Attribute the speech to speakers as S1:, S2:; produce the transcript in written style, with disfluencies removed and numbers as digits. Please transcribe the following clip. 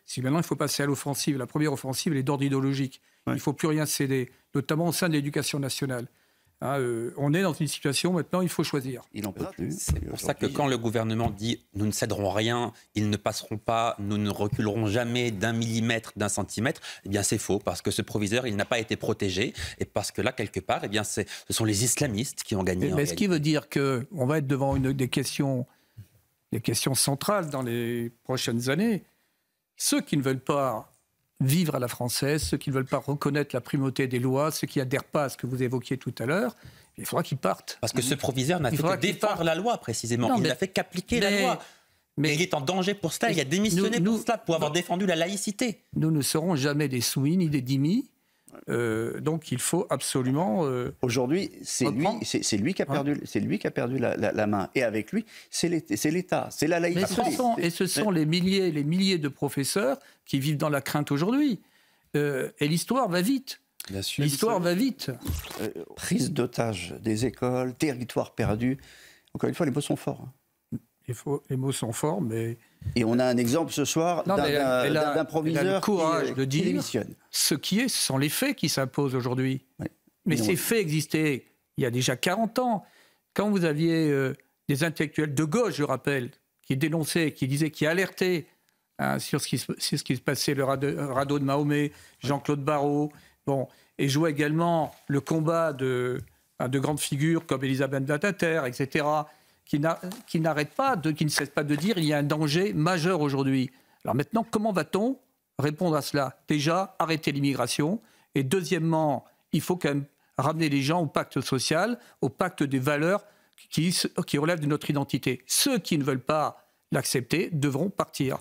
S1: Si maintenant il faut passer à l'offensive, la première offensive, elle est d'ordre idéologique. Il ne faut plus rien céder, notamment au sein de l'éducation nationale. On est dans une situation maintenant, il faut choisir.
S2: Il n'en peut plus.
S3: C'est pour ça que quand le gouvernement dit « nous ne céderons rien, ils ne passeront pas, nous ne reculerons jamais d'un millimètre, d'un centimètre », eh bien c'est faux, parce que ce proviseur, il n'a pas été protégé, et parce que là, quelque part, eh bien, ce sont les islamistes qui ont gagné.
S1: Mais ce qui veut dire qu'on va être devant des questions centrales dans les prochaines années. Ceux qui ne veulent pas vivre à la française, ceux qui ne veulent pas reconnaître la primauté des lois, ceux qui n'adhèrent pas à ce que vous évoquiez tout à l'heure, il faudra qu'ils partent.
S3: Parce que ce proviseur n'a fait que défendre la loi, précisément. Il n'a fait qu'appliquer la loi. Mais il est en danger pour cela. Il a démissionné pour cela, pour avoir défendu la laïcité.
S1: Nous ne serons jamais des soumis ni des dhimmis. Donc il faut absolument...
S2: Aujourd'hui, c'est lui qui a perdu la main. Et avec lui, c'est l'État, c'est la laïcité.
S1: Et ce sont les milliers de professeurs qui vivent dans la crainte aujourd'hui. Et l'histoire va vite. L'histoire va vite.
S2: Prise d'otage des écoles, territoire perdu. Encore une fois, les mots sont forts.
S1: Les mots sont forts, mais...
S2: Et on a un exemple ce soir d'un proviseur
S1: qui
S2: démissionne.
S1: Ce sont les faits qui s'imposent aujourd'hui. Oui. Mais ces faits existaient il y a déjà 40 ans. Quand vous aviez des intellectuels de gauche, je rappelle, qui dénonçaient, qui alertaient sur ce qui se passait, le radeau de Mahomet, Jean-Claude Barrot, et jouaient également le combat de grandes figures comme Elisabeth Badinter, etc., qui ne cesse pas de dire qu'il y a un danger majeur aujourd'hui. Alors maintenant, comment va-t-on répondre à cela? Déjà, arrêter l'immigration. Et deuxièmement, il faut quand même ramener les gens au pacte social, au pacte des valeurs qui relèvent de notre identité. Ceux qui ne veulent pas l'accepter devront partir.